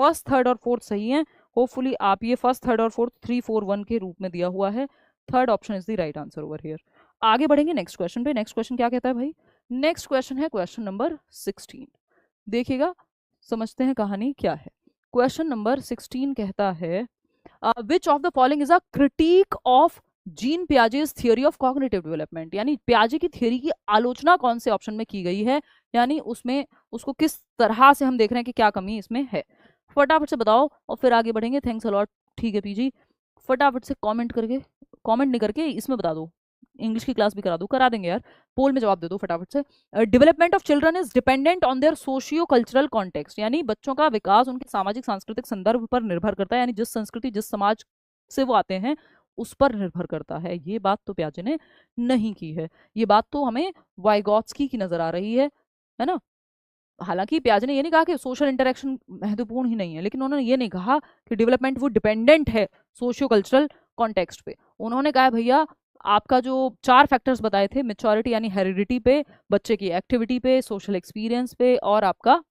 First third और fourth सही है। होपफुली आप ये फर्स्ट थर्ड और फोर्थ 3 4 1 के रूप में दिया हुआ है। Third option is the right answer over here. आगे बढ़ेंगे नेक्स्ट क्वेश्चन पे। नेक्स्ट क्वेश्चन क्या कहता है भाई? नेक्स्ट क्वेश्चन है क्वेश्चन नंबर 16। देखिएगा, समझते हैं कहानी क्या है। क्वेश्चन नंबर 16 कहता है which of the following is a critic of gene Piaget's theory of cognitive development, यानी पियाजे की थियोरी की आलोचना कौन से ऑप्शन में की गई है, यानी उसमें उसको किस तरह से हम देख रहे हैं कि क्या कमी इसमें है। फटाफट से बताओ और फिर आगे बढ़ेंगे। Thanks a lot. ठीक है पीजी, फटाफट से कमेंट करके, कमेंट नहीं करके इसमें बता दो, इंग्लिश की क्लास भी करा दो, करा देंगे यार, पोल में जवाब दे दो फटाफट से। Development of children is dependent on their socio cultural context, यानी बच्चों का विकास उनके सामाजिक सांस्कृतिक संदर्भ पर निर्भर करता है, यानी जिस संस्कृति जिस समाज से वो आते हैं उस पर निर्भर करता है। ये बात तो पियाजे ने नहीं की है, ये बात तो हमें वाइगॉत्स्की की नजर आ रही है ना। हालांकि पियाजे ने ये नहीं कहा कि सोशल इंटरेक्शन महत्वपूर्ण ही नहीं है, लेकिन उन्होंने ये नहीं कहा कि डेवलपमेंट वो डिपेंडेंट है सोशियो कल्चरल कॉन्टेक्स्ट पे। उन्होंने कहा भैया आपका जो 4 फैक्टर्स बताए थे, मेच्योरिटी यानी हेरिडिटी पे, बच्चे की एक्टिविटी पे, सोशल एक्सपीरियंस पे, और आपका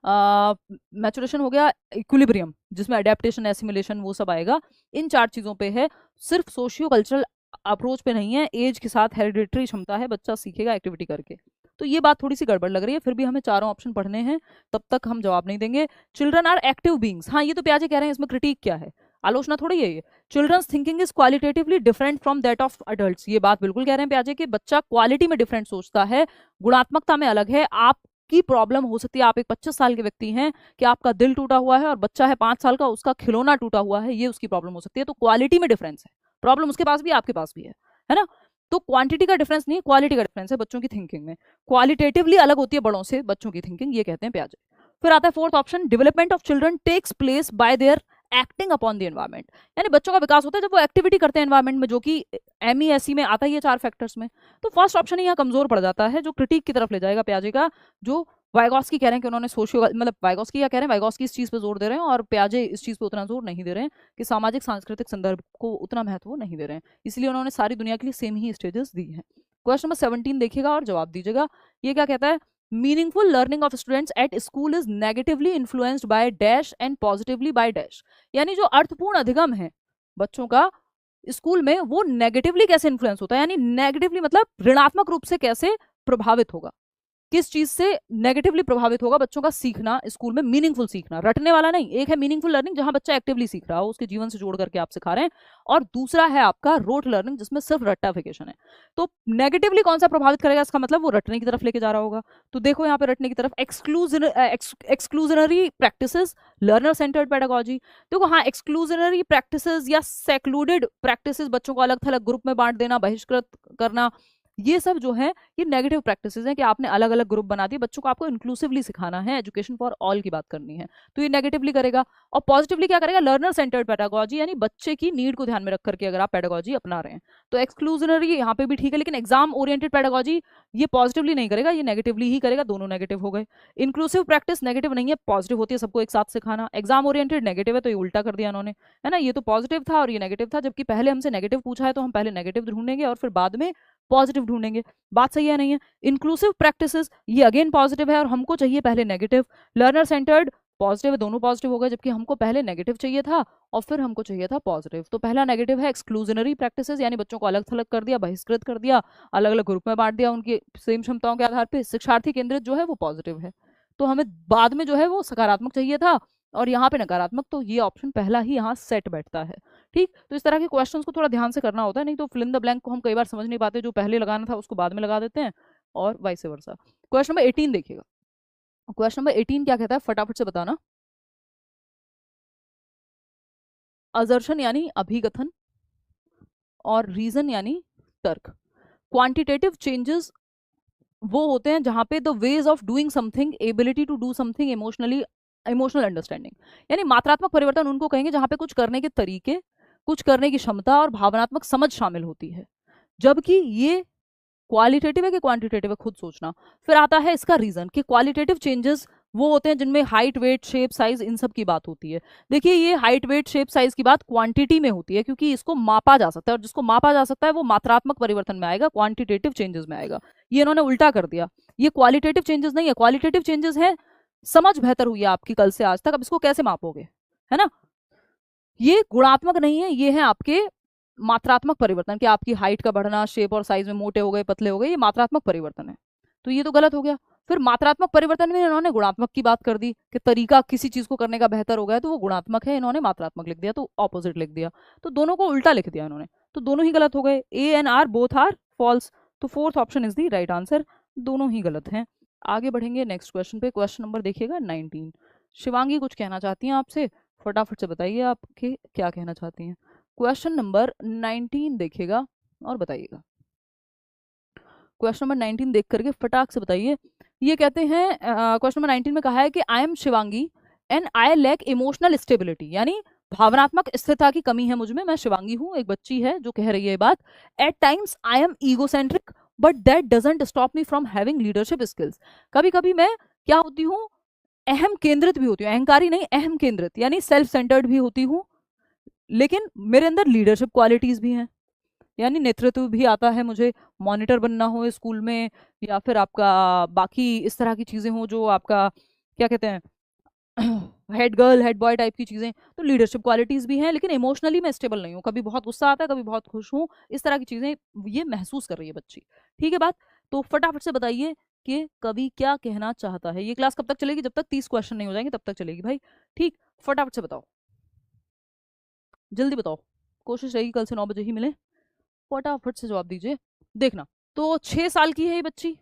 मैचुरेशन हो गया, इक्विलिब्रियम जिसमें अडेप्टेशन एसिमिलेशन वो सब आएगा, इन 4 चीजों पे है, सिर्फ सोशियो कल्चरल अप्रोच पे नहीं है। एज के साथ हेरिडिटरी क्षमता है, बच्चा सीखेगा एक्टिविटी करके। तो ये बात थोड़ी सी गड़बड़ लग रही है, फिर भी हमें चारों ऑप्शन पढ़ने हैं, तब तक हम जवाब नहीं देंगे। चिल्ड्रन आर एक्टिव बींग्स, हाँ ये तो पियाजे कह रहे हैं, इसमें क्रिटिक क्या है, आलोचना थोड़ी है ये। Children's thinking is qualitatively different from that of adults, ये बात बिल्कुल कह रहे हैं पियाजे कि बच्चा क्वालिटी में डिफरेंट सोचता है, गुणात्मकता में अलग है। आप की प्रॉब्लम हो सकती है, आप एक 25 साल के व्यक्ति हैं कि आपका दिल टूटा हुआ है और बच्चा है 5 साल का, उसका खिलौना टूटा हुआ है, ये उसकी प्रॉब्लम हो सकती है। तो क्वालिटी में डिफरेंस है, प्रॉब्लम उसके पास भी आपके पास भी है ना। तो क्वांटिटी का डिफरेंस नहीं है, क्वालिटी का डिफरेंस है बच्चों की थिंकिंग में, क्वालिटेटिवली अलग होती है बड़ों से बच्चों की थिंकिंग, ये कहते हैं पियाजे। फिर आता है fourth option, development of children takes place by their acting upon the environment, यानी बच्चों का विकास होता है जब वो एक्टिविटी करते हैं एनवायरमेंट में, जो कि MESE में आता ही है 4 फैक्टर्स में। तो फर्स्ट ऑप्शन ही यहाँ कमजोर पड़ जाता है, जो क्रिटिक की तरफ ले जाएगा पियाजे का, जो वाइगॉत्स्की कह रहे हैं कि उन्होंने सोशियो, मतलब वाइगॉत्स्की क्या कह रहे हैं, वाइगॉत्स्की इस चीज पे जोर दे रहे हैं और पियाजे इस चीज पे उतना जोर नहीं दे रहे हैं कि सामाजिक सांस्कृतिक संदर्भ को उतना महत्व वो नहीं दे रहे हैं, इसलिए उन्होंने सारी दुनिया के लिए सेम ही स्टेजेस दी हैं। क्वेश्चन नंबर 17 देखिएगा और जवाब दीजिएगा। ये क्या कहता है? Meaningful learning of students at school is negatively influenced by dash and positively by dash, यानी जो अर्थपूर्ण अधिगम है बच्चों का स्कूल में वो नेगेटिवली कैसे इन्फ्लुएंस होता है, यानी नेगेटिवली मतलब ऋणात्मक रूप से कैसे प्रभावित होगा, किस चीज से नेगेटिवली प्रभावित होगा बच्चों का सीखना स्कूल में, मीनिंगफुल सीखना, रटने वाला नहीं। एक है मीनिंगफुल लर्निंग जहां बच्चा एक्टिवली सीख रहा हो, उसके जीवन से जोड़ करके आप सिखा रहे हैं, और दूसरा है आपका रोट लर्निंग जिसमें सिर्फ रट्टाफिकेशन है। तो नेगेटिवली कौन सा प्रभावित करेगा, इसका मतलब वो रटने की तरफ लेके जा रहा होगा। तो देखो यहाँ पे रटने की तरफ, exclusionary practices, learner centred pedagogy. देखो हाँ, एक्सक्लूजनरी प्रैक्टिसेस या सेक्लूडेड प्रैक्टिसेस, बच्चों को अलग थलग ग्रुप में बांट देना, बहिष्कृत करना, ये सब जो है ये नेगेटिव प्रैक्टिसेस हैं कि आपने अलग अलग ग्रुप बना दिए, बच्चों को आपको इंक्लूसिवली सिखाना है, एजुकेशन फॉर ऑल की बात करनी है, तो ये नेगेटिवली करेगा। और पॉजिटिवली क्या करेगा? लर्नर सेंटर्ड पेडागोजी, यानी बच्चे की नीड को ध्यान में रख करके अगर आप पेडागोजी अपना रहे हैं। तो एक्सक्लूजनरी यहाँ पे भी ठीक है, लेकिन एग्जाम ओरिएंटेड पेडागोजी ये पॉजिटिवली नहीं करेगा, ये नेगेटिवली ही करेगा, दोनों नेगेटिव हो गए। इंक्लूसिव प्रैक्टिस नेगेटिव नहीं है, पॉजिटिव होती है, सबको एक साथ सिखाना। एग्जाम ओरिएंटेड नेगेटिव है, तो ये उल्टा कर दिया उन्होंने, है ना। ये तो पॉजिटिव था और ये नेगेटिव था, जबकि पहले हमसे नेगेटिव पूछा है तो हम पहले नेगेटिव ढूंढेंगे और फिर बाद में पॉजिटिव ढूंढेंगे। बात सही है नहीं है? इंक्लूसिव प्रैक्टिसेस ये अगेन पॉजिटिव है और हमको चाहिए पहले नेगेटिव। लर्नर सेंटर्ड पॉजिटिव है, दोनों पॉजिटिव हो गए, जबकि हमको पहले नेगेटिव चाहिए था और फिर हमको चाहिए था पॉजिटिव। तो पहला नेगेटिव है एक्सक्लूजनरी प्रैक्टिसेस, यानी बच्चों को अलग थलग कर दिया, बहिष्कृत कर दिया, अलग अलग ग्रुप में बांट दिया उनकी सेम क्षमताओं के आधार पर। शिक्षार्थी केंद्रित जो है वो पॉजिटिव है, तो हमें बाद में जो है वो सकारात्मक चाहिए था और यहाँ पे नकारात्मक, तो ये ऑप्शन पहला ही यहाँ सेट बैठता है। ठीक, तो इस तरह के क्वेश्चंस को थोड़ा ध्यान से करना होता है, नहीं तो फिल इन द ब्लैंक को हम कई बार समझ नहीं पाते, जो पहले लगाना था उसको बाद में लगा देते हैं और वाइस वर्सा। क्वेश्चन नंबर 18 देखिएगा। क्वेश्चन नंबर 18 क्या कहता है, फटाफट से बताना। असर्शन यानी अभिकथन और रीजन यानी तर्क। क्वांटिटेटिव चेंजेस वो होते हैं जहां पे the ways of doing something, ability to do something, emotional understanding, यानी मात्रात्मक परिवर्तन उनको कहेंगे जहां पे कुछ करने के तरीके, कुछ करने की क्षमता और भावनात्मक समझ शामिल होती है। जबकि ये क्वालिटेटिव है कि क्वांटिटेटिव है, खुद सोचना। फिर आता है इसका रीजन कि क्वालिटेटिव चेंजेस वो होते हैं जिनमें हाइट, वेट, शेप, साइज, इन सब की बात होती है। देखिए ये हाइट, वेट, शेप, साइज की बात क्वांटिटी में होती है क्योंकि इसको मापा जा सकता है, और जिसको मापा जा सकता है वो मात्रात्मक परिवर्तन में आएगा, क्वांटिटेटिव चेंजेस में आएगा। ये इन्होंने उल्टा कर दिया, ये क्वालिटेटिव चेंजेस नहीं है। क्वालिटेटिव चेंजेस है समझ बेहतर हुई है आपकी कल से आज तक, अब इसको कैसे मापोगे, है ना। ये गुणात्मक नहीं है, ये है आपके मात्रात्मक परिवर्तन, कि आपकी हाइट का बढ़ना, शेप और साइज में मोटे हो गए, पतले हो गए, ये मात्रात्मक परिवर्तन है। तो ये तो गलत हो गया। फिर मात्रात्मक परिवर्तन में इन्होंने गुणात्मक की बात कर दी कि तरीका किसी चीज को करने का बेहतर हो गया तो वो गुणात्मक है, इन्होंने मात्रात्मक लिख दिया, तो ऑपोजिट लिख दिया, तो दोनों को उल्टा लिख दिया इन्होंने, तो दोनों ही गलत हो गए। A and R both are false, तो fourth option is the right answer, दोनों ही गलत हैं। आगे बढ़ेंगे नेक्स्ट क्वेश्चन पे, क्वेश्चन नंबर देखिएगा 19। शिवांगी कुछ कहना चाहती हैं आपसे, फटाफट से बताइए आपके क्या कहना चाहती हैं। क्वेश्चन नंबर 19 देखिएगा और बताइएगा। क्वेश्चन नंबर 19 देख करके फटाक से बताइए। ये कहते हैं क्वेश्चन नंबर 19 में कहा है कि I am Shivangi and I lack emotional stability, यानी भावनात्मक स्थिरता की कमी है मुझ में, मैं शिवांगी हूँ, एक बच्ची है जो कह रही है ये बात। At times I am egocentric but that doesn't stop me from having leadership skills, कभी कभी मैं क्या होती हूँ, अहम केंद्रित भी होती हूँ, अहंकारी नहीं, अहम केंद्रित यानी सेल्फ सेंटर्ड भी होती हूँ, लेकिन मेरे अंदर लीडरशिप क्वालिटीज भी हैं, यानी नेतृत्व भी आता है मुझे, मॉनिटर बनना हो स्कूल में, या फिर आपका बाकी इस तरह की चीजें हो जो आपका क्या कहते हैं head girl head boy type की चीजें, तो लीडरशिप क्वालिटीज भी हैं, लेकिन इमोशनली मैं स्टेबल नहीं हूँ, कभी बहुत गुस्सा आता है, कभी बहुत खुश हूँ, इस तरह की चीजें ये महसूस कर रही है बच्ची। ठीक है बात, तो फटाफट से बताइए कि कवि क्या कहना चाहता है। ये क्लास कब तक चलेगी, जब तक 30 क्वेश्चन नहीं हो जाएंगे तब तक चलेगी भाई, ठीक, फटाफट से बताओ, जल्दी बताओ, कोशिश रहेगी कल से 9 बजे ही मिले, फटाफट से जवाब दीजिए। देखना, तो 6 साल की है ये बच्ची,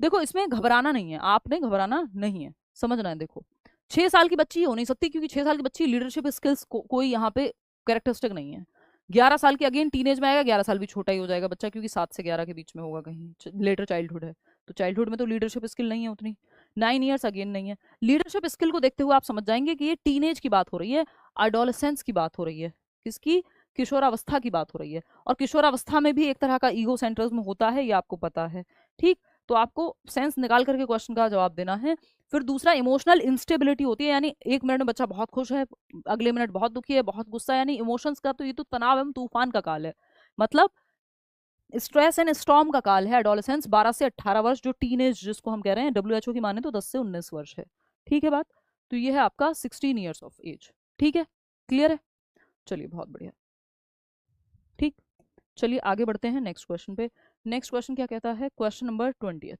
देखो इसमें घबराना नहीं है, आपने घबराना नहीं है, समझना है। देखो 6 साल की बच्ची हो नहीं सकती, क्योंकि 6 साल की बच्ची लीडरशिप स्किल्स कोई यहाँ पे कैरेक्टरिस्टिक नहीं है। 11 साल की अगेन टीनेज में आएगा, 11 साल भी छोटा ही हो जाएगा बच्चा, क्योंकि 7 से 11 के बीच में होगा, कहीं लेटर चाइल्डहुड है, तो चाइल्डहुड में तो लीडरशिप स्किल नहीं है उतनी, 9 ईयर्स अगेन नहीं है। लीडरशिप स्किल को देखते हुए आप समझ जाएंगे कि ये टीनेज की बात हो रही है, एडोलेसेंस की बात हो रही है, किसकी, किशोरावस्था की बात हो रही है, और किशोरावस्था में भी एक तरह का ईगो सेंट्रिज्म होता है, ये आपको पता है, ठीक। तो आपको सेंस निकाल करके क्वेश्चन का जवाब देना है। फिर दूसरा इमोशनल इंस्टेबिलिटी होती है, यानी एक मिनट में बच्चा बहुत खुश है, अगले मिनट बहुत दुखी है, बहुत गुस्सा है, यानी इमोशंस का तो ये तो तनाव एवं तूफान का काल है, मतलब स्ट्रेस एंड स्टॉर्म का काल है एडोलेसेंस, 12 से 18 वर्ष, जो टीनेज जिसको हम कह रहे हैं WHO की माने तो 10 से 19 वर्ष है। ठीक है बात, तो ये है आपका 16 ईयर्स ऑफ एज। ठीक है, क्लियर है, चलिए बहुत बढ़िया, ठीक। चलिए आगे बढ़ते हैं नेक्स्ट क्वेश्चन पे। नेक्स्ट क्वेश्चन क्या कहता है, क्वेश्चन नंबर 20।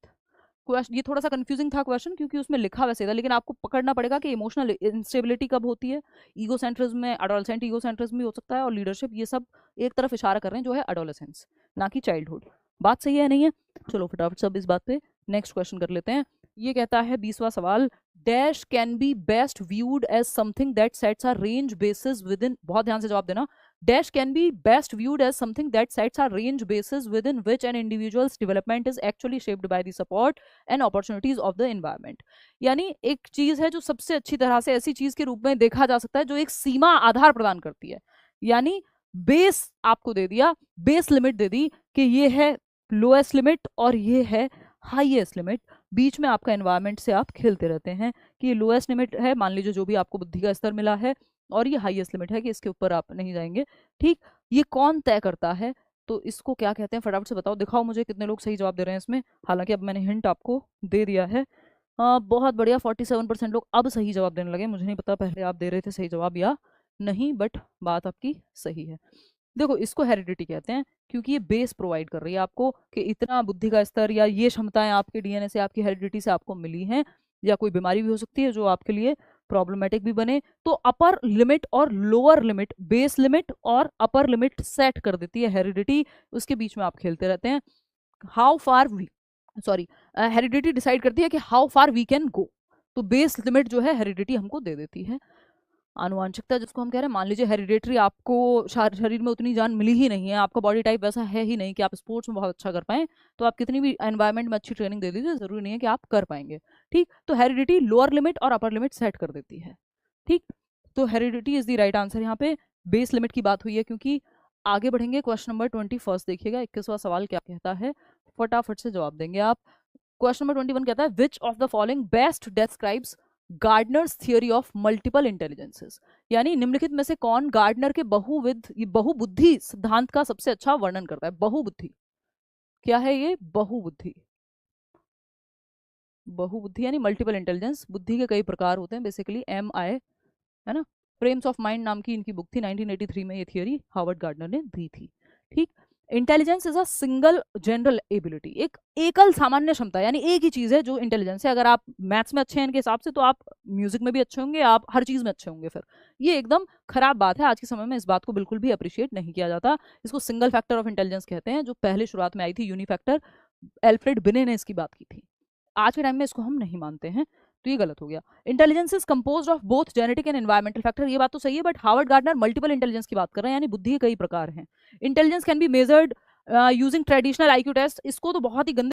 क्वेश्चन ये थोड़ा सा कंफ्यूजिंग था क्वेश्चन, क्योंकि उसमें लिखा वैसे था, लेकिन आपको पकड़ना पड़ेगा कि इमोशनल इंस्टेबिलिटी कब होती है, ईगोसेंट्रिज्म में, एडोलेसेंट ईगोसेंट्रिज्म भी हो सकता है, और लीडरशिप, ये सब एक तरफ इशारा कर रहे हैं जो है एडोलेसेंस, ना कि चाइल्डहुड। बात सही है नहीं है, चलो फटाफट सब इस बात पे नेक्स्ट क्वेश्चन कर लेते हैं। ये कहता है 20वां सवाल, dash can be best viewed as something that sets a range basis within, बहुत ध्यान से जवाब देना, dash can be best viewed as something that sets a range basis within which an individual's development is actually shaped by the support and opportunities of the environment। यानी एक चीज है जो सबसे अच्छी तरह से ऐसी चीज के रूप में देखा जा सकता है जो एक सीमा आधार प्रदान करती है, यानी बेस आपको दे दिया, बेस लिमिट दे दी कि ये है लोएस्ट लिमिट और ये है हाईएस्ट लिमिट, बीच में आपका एनवायरमेंट से आप खेलते रहते हैं कि ये लोएस्ट लिमिट है, मान लीजिए जो भी आपको बुद्धि का स्तर मिला है, और ये हाईएस्ट लिमिट है कि इसके ऊपर आप नहीं जाएंगे, ठीक। ये कौन तय करता है, तो इसको क्या कहते हैं, फटाफट से बताओ, दिखाओ मुझे कितने लोग सही जवाब दे रहे हैं इसमें, हालांकि अब मैंने हिंट आपको दे दिया है। बहुत बढ़िया, 47% लोग अब सही जवाब देने लगे, मुझे नहीं पता पहले आप दे रहे थे सही जवाब या नहीं, बट बात आपकी सही है। देखो इसको हेरिडिटी कहते हैं, क्योंकि ये बेस प्रोवाइड कर रही है आपको कि इतना बुद्धि का स्तर या ये क्षमताएं आपके डीएनए से, आपकी हेरिडिटी से आपको मिली हैं, या कोई बीमारी भी हो सकती है जो आपके लिए प्रॉब्लमेटिक भी बने, तो अपर लिमिट और लोअर लिमिट, बेस लिमिट और अपर लिमिट सेट कर देती है हेरिडिटी, उसके बीच में आप खेलते रहते हैं। How far we, sorry, heredity decide करती है कि how far we can go, तो बेस लिमिट जो है हेरिडिटी हमको दे देती है। आनुवांशिकता जिसको हम कह रहे हैं, मान लीजिए हेरिडेटरी आपको शरीर में उतनी जान मिली ही नहीं है, आपका बॉडी टाइप वैसा है ही नहीं कि आप स्पोर्ट्स में बहुत अच्छा कर पाएं, तो आप कितनी भी एनवायरनमेंट में अच्छी ट्रेनिंग दे दीजिए, जरूरी नहीं है कि आप कर पाएंगे, ठीक। तो हेरिडिटी लोअर लिमिट और अपर लिमिट सेट कर देती है, ठीक। तो heredity is the right answer, यहाँ पे बेस लिमिट की बात हुई है। क्योंकि आगे बढ़ेंगे, क्वेश्चन नंबर 21 देखिएगा, 21वां सवाल क्या कहता है, फटाफट से जवाब देंगे आप। क्वेश्चन नंबर 21 कहता है, which of the following best describes Gardner's theory of multiple intelligences, यानी निम्नलिखित में से कौन गार्डनर के बहुबुद्धि सिद्धांत का सबसे अच्छा वर्णन करता है। बहुबुद्धि क्या है, ये बहुबुद्धि, बहुबुद्धि यानी मल्टीपल इंटेलिजेंस, बुद्धि के कई प्रकार होते हैं बेसिकली, MI, है ना। फ्रेम्स ऑफ माइंड नाम की इनकी बुक थी, 1983 में ये थियोरी हार्वर्ड गार्डनर ने दी थी। ठीक। Intelligence is a single general ability, एक एकल सामान्य क्षमता, यानी एक ही चीज है जो इंटेलिजेंस है। अगर आप मैथ्स में अच्छे हैं इनके हिसाब से तो आप म्यूजिक में भी अच्छे होंगे, आप हर चीज में अच्छे होंगे। फिर ये एकदम खराब बात है, आज के समय में इस बात को बिल्कुल भी अप्रिशिएट नहीं किया जाता। इसको सिंगल फैक्टर ऑफ इंटेलिजेंस कहते हैं, जो पहले शुरुआत में आई थी यूनिफैक्टर, एल्फ्रेड बिने ने इसकी बात की थी। आज के टाइम में इसको हम नहीं मानते हैं, तो ये गलत हो गया। Intelligence is composed of both genetic and environmental factor, ये बात तो सही है, but Harvard gardener multiple intelligence की बात कर रहे हैं, यानी बुद्धि के कई प्रकार हैं। Intelligence can be measured using traditional IQ test, इसको तो बहुत ही गंदे